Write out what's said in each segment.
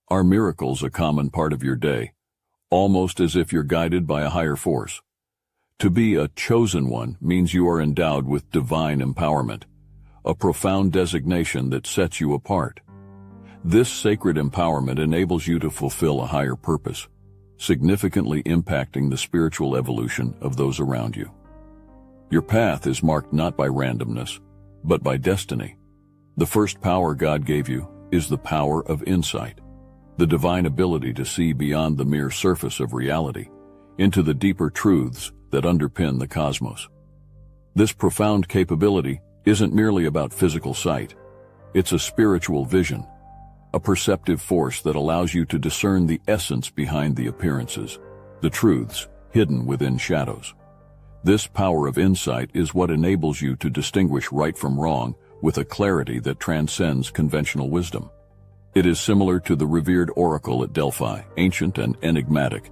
Are miracles a common part of your day, almost as if you're guided by a higher force? To be a chosen one means you are endowed with divine empowerment, a profound designation that sets you apart. This sacred empowerment enables you to fulfill a higher purpose, significantly impacting the spiritual evolution of those around you. Your path is marked not by randomness, but by destiny. The first power God gave you is the power of insight, the divine ability to see beyond the mere surface of reality, into the deeper truths that underpin the cosmos. This profound capability isn't merely about physical sight. It's a spiritual vision, a perceptive force that allows you to discern the essence behind the appearances, the truths hidden within shadows. This power of insight is what enables you to distinguish right from wrong with a clarity that transcends conventional wisdom. It is similar to the revered oracle at Delphi, ancient and enigmatic,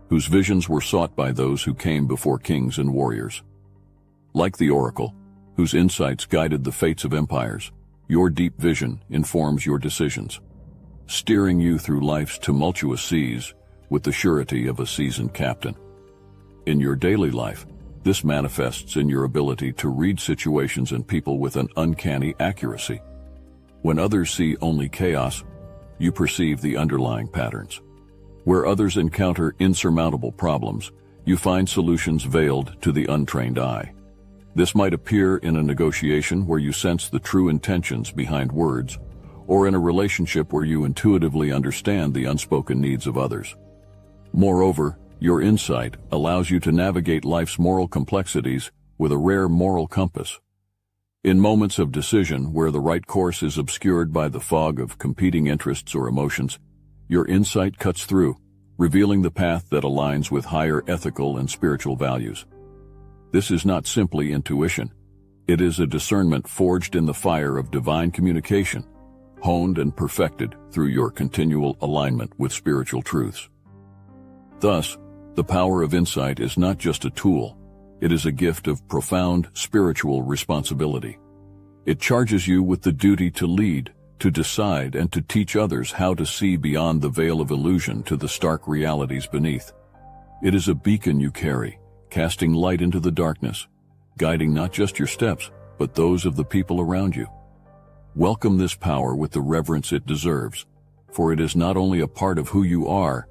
whose visions were sought by those who came before kings and warriors. Like the oracle, whose insights guided the fates of empires, your deep vision informs your decisions, steering you through life's tumultuous seas with the surety of a seasoned captain. In your daily life, this manifests in your ability to read situations and people with an uncanny accuracy. When others see only chaos, you perceive the underlying patterns. Where others encounter insurmountable problems, you find solutions veiled to the untrained eye. This might appear in a negotiation where you sense the true intentions behind words, or in a relationship where you intuitively understand the unspoken needs of others. Moreover, your insight allows you to navigate life's moral complexities with a rare moral compass. In moments of decision where the right course is obscured by the fog of competing interests or emotions, your insight cuts through, revealing the path that aligns with higher ethical and spiritual values. This is not simply intuition. It is a discernment forged in the fire of divine communication, honed and perfected through your continual alignment with spiritual truths. Thus, the power of insight is not just a tool. It is a gift of profound spiritual responsibility. It charges you with the duty to lead, to decide, and to teach others how to see beyond the veil of illusion to the stark realities beneath. It is a beacon you carry, casting light into the darkness, guiding not just your steps, but those of the people around you. Welcome this power with the reverence it deserves, for it is not only a part of who you are,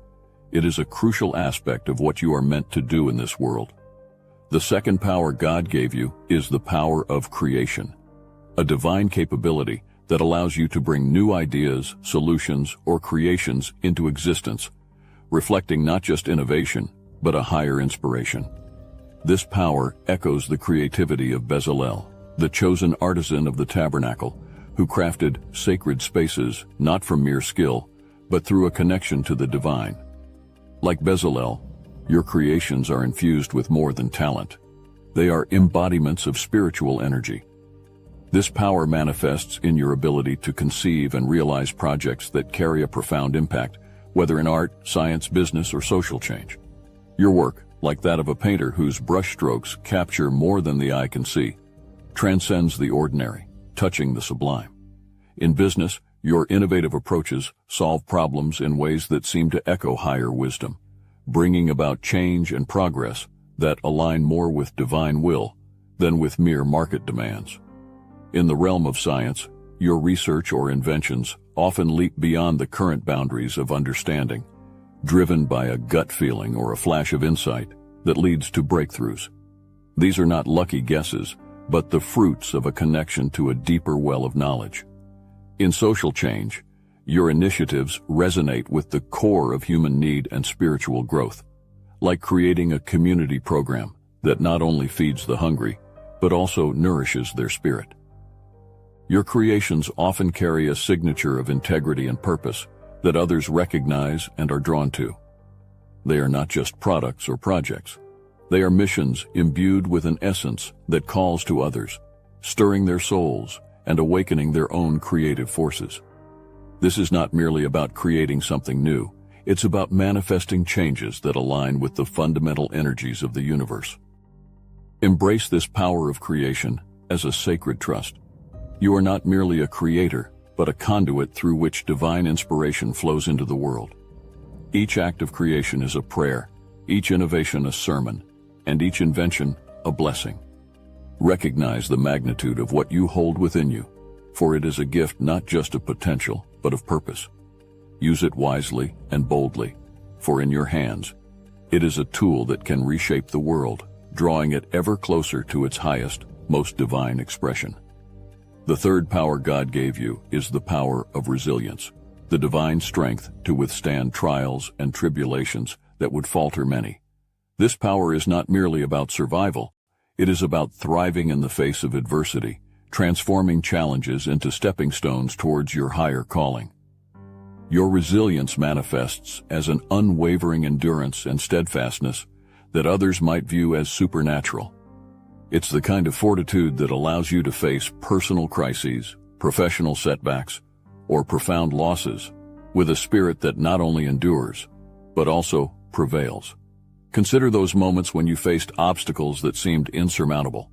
it is a crucial aspect of what you are meant to do in this world. The second power God gave you is the power of creation, a divine capability that allows you to bring new ideas, solutions, or creations into existence, reflecting not just innovation, but a higher inspiration. This power echoes the creativity of Bezalel, the chosen artisan of the tabernacle, who crafted sacred spaces not from mere skill, but through a connection to the divine. Like Bezalel, your creations are infused with more than talent. They are embodiments of spiritual energy. This power manifests in your ability to conceive and realize projects that carry a profound impact, whether in art, science, business, or social change. Your work, like that of a painter whose brushstrokes capture more than the eye can see, transcends the ordinary, touching the sublime. In business, your innovative approaches solve problems in ways that seem to echo higher wisdom, bringing about change and progress that align more with divine will than with mere market demands. In the realm of science, your research or inventions often leap beyond the current boundaries of understanding, driven by a gut feeling or a flash of insight that leads to breakthroughs. These are not lucky guesses, but the fruits of a connection to a deeper well of knowledge. In social change, your initiatives resonate with the core of human need and spiritual growth, like creating a community program that not only feeds the hungry, but also nourishes their spirit. Your creations often carry a signature of integrity and purpose that others recognize and are drawn to. They are not just products or projects. They are missions imbued with an essence that calls to others, stirring their souls and awakening their own creative forces. This is not merely about creating something new. It's about manifesting changes that align with the fundamental energies of the universe. Embrace this power of creation as a sacred trust. You are not merely a creator, but a conduit through which divine inspiration flows into the world. Each act of creation is a prayer, each innovation a sermon, and each invention a blessing. Recognize the magnitude of what you hold within you, for it is a gift not just of potential, but of purpose. Use it wisely and boldly, for in your hands, it is a tool that can reshape the world, drawing it ever closer to its highest, most divine expression. The third power God gave you is the power of resilience, the divine strength to withstand trials and tribulations that would falter many. This power is not merely about survival, it is about thriving in the face of adversity, transforming challenges into stepping stones towards your higher calling. Your resilience manifests as an unwavering endurance and steadfastness that others might view as supernatural. It's the kind of fortitude that allows you to face personal crises, professional setbacks, or profound losses with a spirit that not only endures, but also prevails. Consider those moments when you faced obstacles that seemed insurmountable.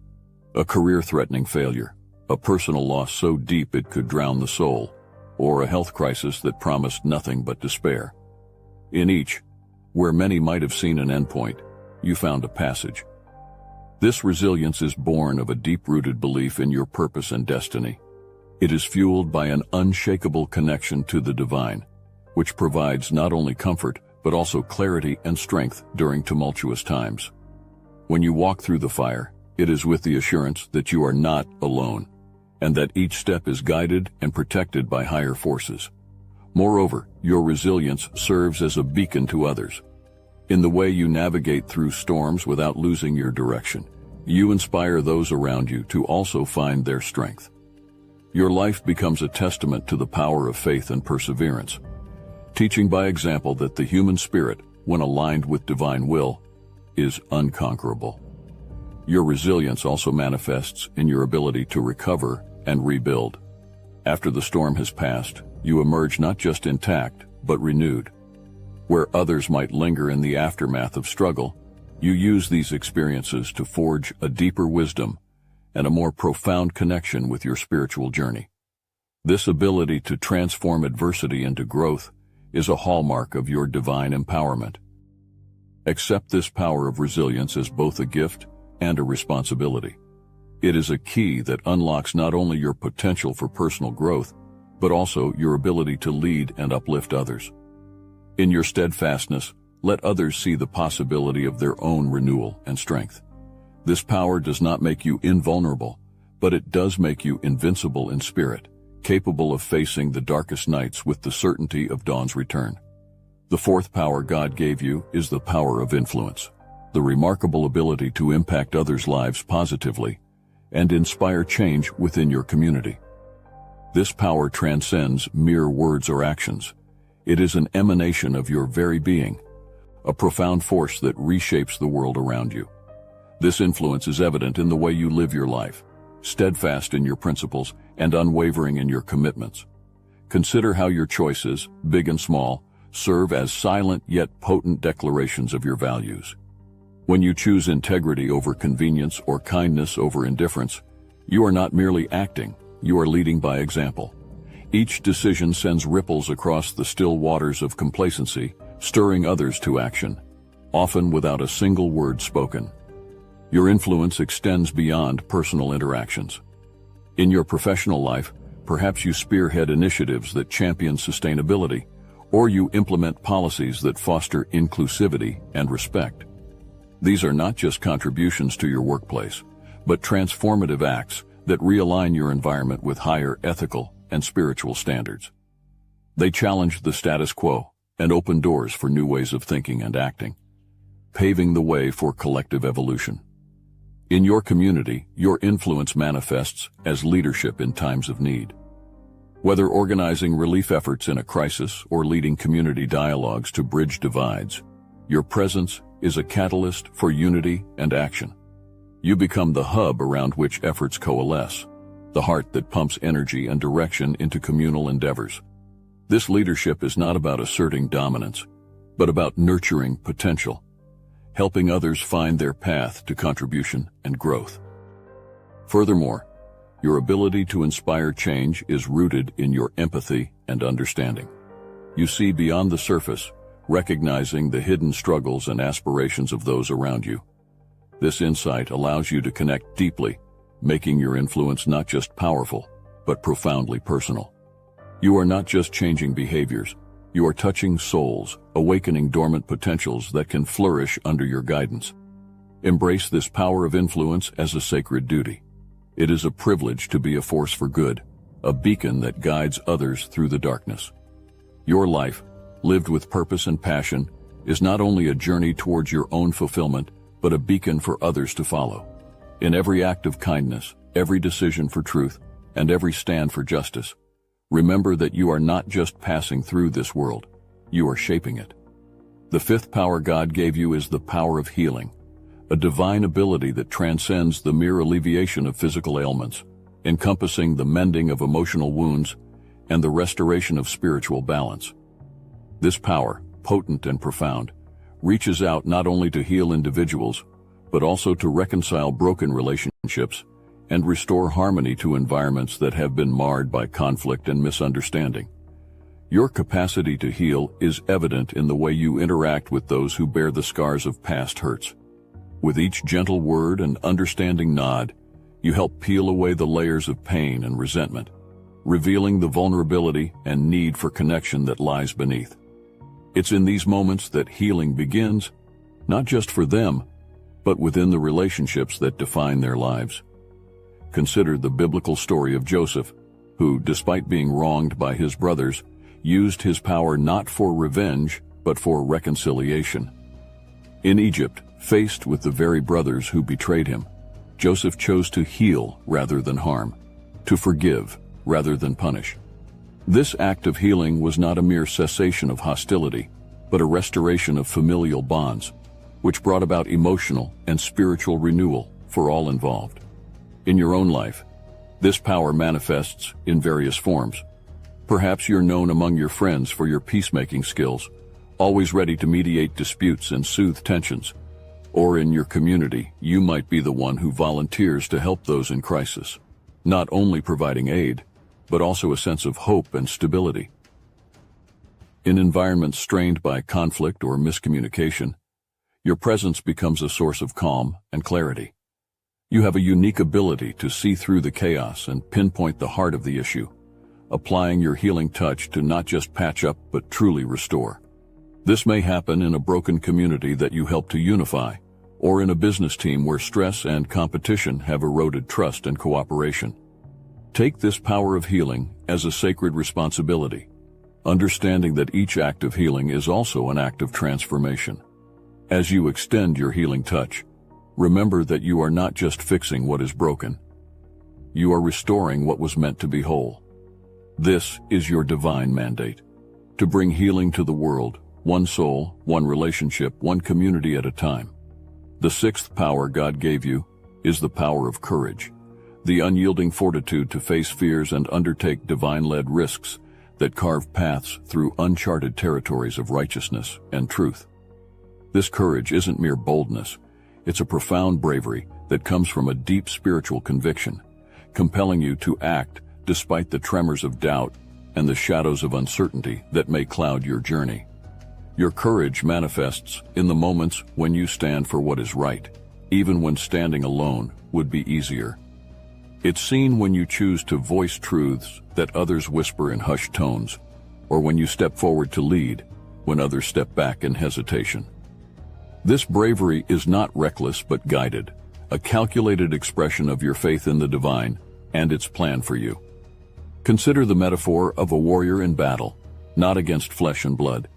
A career-threatening failure, a personal loss so deep it could drown the soul, or a health crisis that promised nothing but despair. In each, where many might have seen an endpoint, you found a passage. This resilience is born of a deep-rooted belief in your purpose and destiny. It is fueled by an unshakable connection to the divine, which provides not only comfort, but also clarity and strength during tumultuous times. When you walk through the fire, it is with the assurance that you are not alone, and that each step is guided and protected by higher forces. Moreover, your resilience serves as a beacon to others. In the way you navigate through storms without losing your direction, you inspire those around you to also find their strength. Your life becomes a testament to the power of faith and perseverance, teaching by example that the human spirit, when aligned with divine will, is unconquerable. Your resilience also manifests in your ability to recover and rebuild. After the storm has passed, you emerge not just intact, but renewed. Where others might linger in the aftermath of struggle, you use these experiences to forge a deeper wisdom and a more profound connection with your spiritual journey. This ability to transform adversity into growth is a hallmark of your divine empowerment. Accept this power of resilience as both a gift and a responsibility. It is a key that unlocks not only your potential for personal growth, but also your ability to lead and uplift others. In your steadfastness, let others see the possibility of their own renewal and strength. This power does not make you invulnerable, but it does make you invincible in spirit, capable of facing the darkest nights with the certainty of dawn's return. The fourth power God gave you is the power of influence, the remarkable ability to impact others' lives positively and inspire change within your community. This power transcends mere words or actions. It is an emanation of your very being, a profound force that reshapes the world around you. This influence is evident in the way you live your life, steadfast in your principles and unwavering in your commitments. Consider how your choices, big and small, serve as silent yet potent declarations of your values. When you choose integrity over convenience or kindness over indifference, you are not merely acting, you are leading by example. Each decision sends ripples across the still waters of complacency, stirring others to action, often without a single word spoken. Your influence extends beyond personal interactions. In your professional life, perhaps you spearhead initiatives that champion sustainability, or you implement policies that foster inclusivity and respect. These are not just contributions to your workplace, but transformative acts that realign your environment with higher ethical and spiritual standards. They challenge the status quo and open doors for new ways of thinking and acting, paving the way for collective evolution. In your community, your influence manifests as leadership in times of need. Whether organizing relief efforts in a crisis or leading community dialogues to bridge divides, your presence is a catalyst for unity and action. You become the hub around which efforts coalesce, the heart that pumps energy and direction into communal endeavors. This leadership is not about asserting dominance, but about nurturing potential, helping others find their path to contribution and growth. Furthermore, Your ability to inspire change is rooted in your empathy and understanding. You see beyond the surface, recognizing the hidden struggles and aspirations of those around you. This insight allows you to connect deeply, making your influence not just powerful, but profoundly personal. You are not just changing behaviors, you are touching souls, awakening dormant potentials that can flourish under your guidance. Embrace this power of influence as a sacred duty. It is a privilege to be a force for good, a beacon that guides others through the darkness. Your life, lived with purpose and passion, is not only a journey towards your own fulfillment, but a beacon for others to follow. In every act of kindness, every decision for truth, and every stand for justice, remember that you are not just passing through this world, you are shaping it. The fifth power God gave you is the power of healing, a divine ability that transcends the mere alleviation of physical ailments, encompassing the mending of emotional wounds and the restoration of spiritual balance. This power, potent and profound, reaches out not only to heal individuals, but also to reconcile broken relationships and restore harmony to environments that have been marred by conflict and misunderstanding. Your capacity to heal is evident in the way you interact with those who bear the scars of past hurts. With each gentle word and understanding nod, you help peel away the layers of pain and resentment, revealing the vulnerability and need for connection that lies beneath. It's in these moments that healing begins, not just for them, but within the relationships that define their lives. Consider the biblical story of Joseph, who, despite being wronged by his brothers, used his power not for revenge, but for reconciliation. In Egypt, faced with the very brothers who betrayed him, Joseph chose to heal rather than harm, to forgive rather than punish. This act of healing was not a mere cessation of hostility, but a restoration of familial bonds, which brought about emotional and spiritual renewal for all involved. In your own life, this power manifests in various forms. Perhaps you're known among your friends for your peacemaking skills, always ready to mediate disputes and soothe tensions. Or in your community, you might be the one who volunteers to help those in crisis, not only providing aid, but also a sense of hope and stability. In environments strained by conflict or miscommunication, your presence becomes a source of calm and clarity. You have a unique ability to see through the chaos and pinpoint the heart of the issue, applying your healing touch to not just patch up but truly restore. This may happen in a broken community that you help to unify, or in a business team where stress and competition have eroded trust and cooperation. Take this power of healing as a sacred responsibility, understanding that each act of healing is also an act of transformation. As you extend your healing touch, remember that you are not just fixing what is broken. You are restoring what was meant to be whole. This is your divine mandate, to bring healing to the world, one soul, one relationship, one community at a time. The sixth power God gave you is the power of courage, the unyielding fortitude to face fears and undertake divine-led risks that carve paths through uncharted territories of righteousness and truth. This courage isn't mere boldness, it's a profound bravery that comes from a deep spiritual conviction, compelling you to act despite the tremors of doubt and the shadows of uncertainty that may cloud your journey. Your courage manifests in the moments when you stand for what is right, even when standing alone would be easier. It's seen when you choose to voice truths that others whisper in hushed tones, or when you step forward to lead when others step back in hesitation. This bravery is not reckless but guided, a calculated expression of your faith in the divine and its plan for you. Consider the metaphor of a warrior in battle, not against flesh and blood,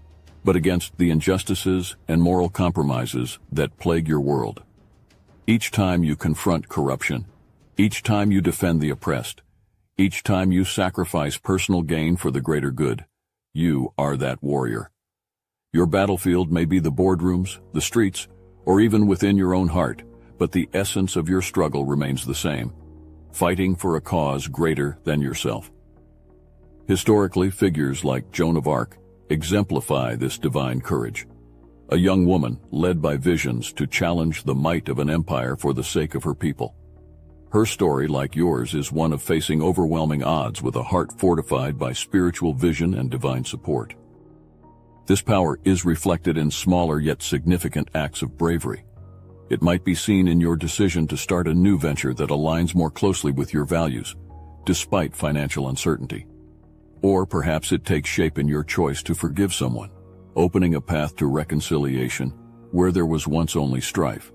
but against the injustices and moral compromises that plague your world. Each time you confront corruption, each time you defend the oppressed, each time you sacrifice personal gain for the greater good, you are that warrior. Your battlefield may be the boardrooms, the streets, or even within your own heart, but the essence of your struggle remains the same, fighting for a cause greater than yourself. Historically, figures like Joan of Arc exemplify this divine courage, a young woman led by visions to challenge the might of an empire for the sake of her people. Her story, like yours, is one of facing overwhelming odds with a heart fortified by spiritual vision and divine support. This power is reflected in smaller yet significant acts of bravery. It might be seen in your decision to start a new venture that aligns more closely with your values, despite financial uncertainty. Or perhaps it takes shape in your choice to forgive someone, opening a path to reconciliation where there was once only strife.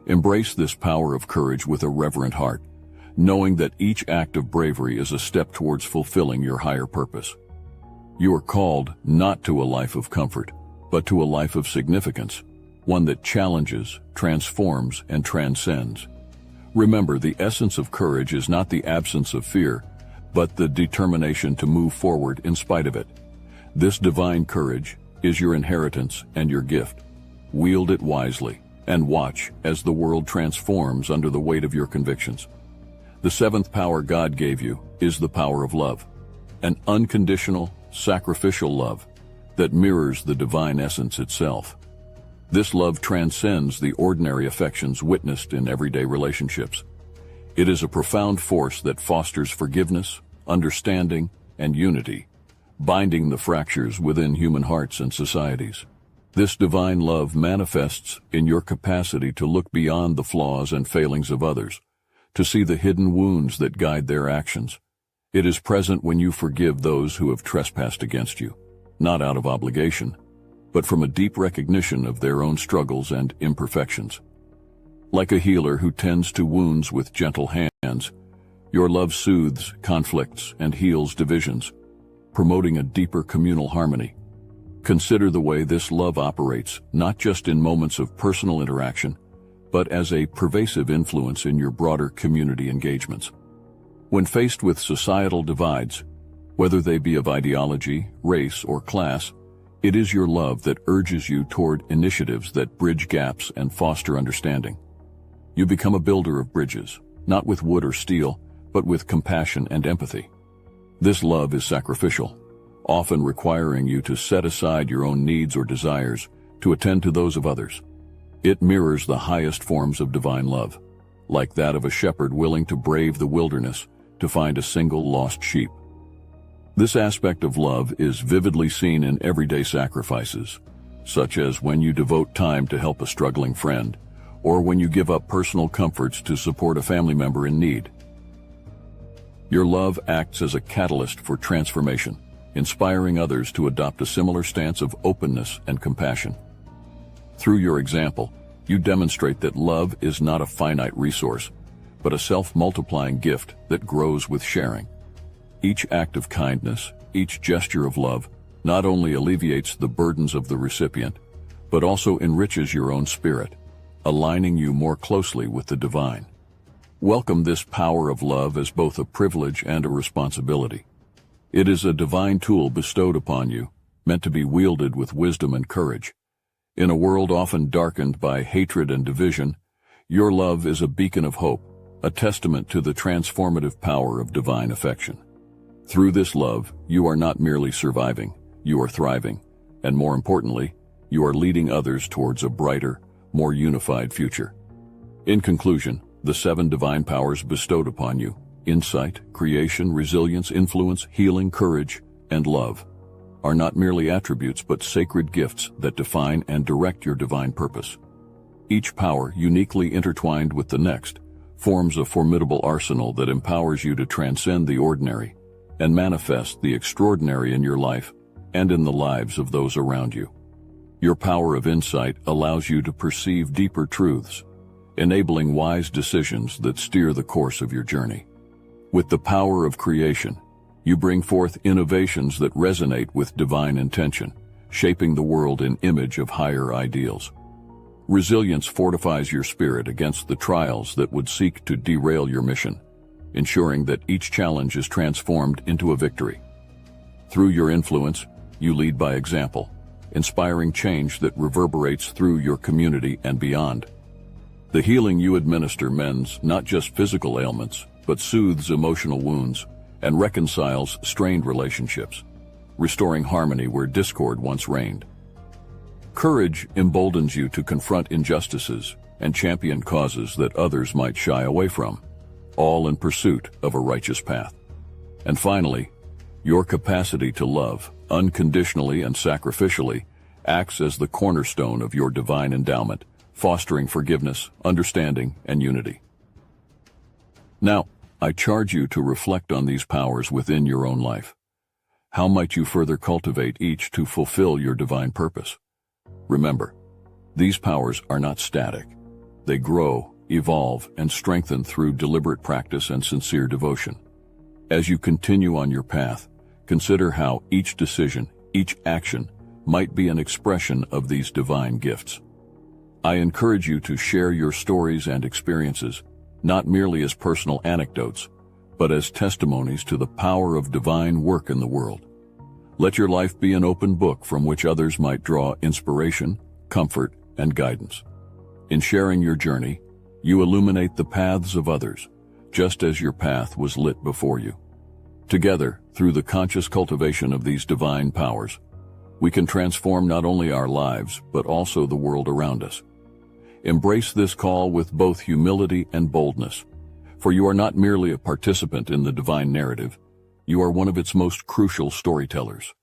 Embrace this power of courage with a reverent heart, knowing that each act of bravery is a step towards fulfilling your higher purpose. You are called not to a life of comfort, but to a life of significance, one that challenges, transforms, and transcends. Remember, the essence of courage is not the absence of fear, but the determination to move forward in spite of it. This divine courage is your inheritance and your gift. Wield it wisely, and watch as the world transforms under the weight of your convictions. The seventh power God gave you is the power of love, an unconditional, sacrificial love that mirrors the divine essence itself. This love transcends the ordinary affections witnessed in everyday relationships. It is a profound force that fosters forgiveness, understanding, and unity, binding the fractures within human hearts and societies. This divine love manifests in your capacity to look beyond the flaws and failings of others, to see the hidden wounds that guide their actions. It is present when you forgive those who have trespassed against you, not out of obligation, but from a deep recognition of their own struggles and imperfections. Like a healer who tends to wounds with gentle hands, your love soothes conflicts and heals divisions, promoting a deeper communal harmony. Consider the way this love operates, not just in moments of personal interaction, but as a pervasive influence in your broader community engagements. When faced with societal divides, whether they be of ideology, race, or class, it is your love that urges you toward initiatives that bridge gaps and foster understanding. You become a builder of bridges, not with wood or steel, but with compassion and empathy. This love is sacrificial, often requiring you to set aside your own needs or desires to attend to those of others. It mirrors the highest forms of divine love, like that of a shepherd willing to brave the wilderness to find a single lost sheep. This aspect of love is vividly seen in everyday sacrifices, such as when you devote time to help a struggling friend, or when you give up personal comforts to support a family member in need. Your love acts as a catalyst for transformation, inspiring others to adopt a similar stance of openness and compassion. Through your example, you demonstrate that love is not a finite resource, but a self-multiplying gift that grows with sharing. Each act of kindness, each gesture of love, not only alleviates the burdens of the recipient, but also enriches your own spirit, aligning you more closely with the divine. Welcome this power of love as both a privilege and a responsibility. It is a divine tool bestowed upon you, meant to be wielded with wisdom and courage. In a world often darkened by hatred and division, your love is a beacon of hope, a testament to the transformative power of divine affection. Through this love, you are not merely surviving, you are thriving, and more importantly, you are leading others towards a brighter, more unified future. In conclusion, the 7 divine powers bestowed upon you, insight, creation, resilience, influence, healing, courage, and love, are not merely attributes but sacred gifts that define and direct your divine purpose. Each power, uniquely intertwined with the next, forms a formidable arsenal that empowers you to transcend the ordinary and manifest the extraordinary in your life and in the lives of those around you. Your power of insight allows you to perceive deeper truths, enabling wise decisions that steer the course of your journey. With the power of creation, you bring forth innovations that resonate with divine intention, shaping the world in image of higher ideals. Resilience fortifies your spirit against the trials that would seek to derail your mission, ensuring that each challenge is transformed into a victory. Through your influence, you lead by example, inspiring change that reverberates through your community and beyond. The healing you administer mends not just physical ailments, but soothes emotional wounds and reconciles strained relationships, restoring harmony where discord once reigned. Courage emboldens you to confront injustices and champion causes that others might shy away from, all in pursuit of a righteous path. And finally, your capacity to love, unconditionally and sacrificially, acts as the cornerstone of your divine endowment, fostering forgiveness, understanding, and unity. Now, I charge you to reflect on these powers within your own life. How might you further cultivate each to fulfill your divine purpose? Remember, these powers are not static. They grow, evolve, and strengthen through deliberate practice and sincere devotion. As you continue on your path, consider how each decision, each action, might be an expression of these divine gifts. I encourage you to share your stories and experiences, not merely as personal anecdotes, but as testimonies to the power of divine work in the world. Let your life be an open book from which others might draw inspiration, comfort, and guidance. In sharing your journey, you illuminate the paths of others, just as your path was lit before you. Together, through the conscious cultivation of these divine powers, we can transform not only our lives, but also the world around us. Embrace this call with both humility and boldness, for you are not merely a participant in the divine narrative, you are one of its most crucial storytellers.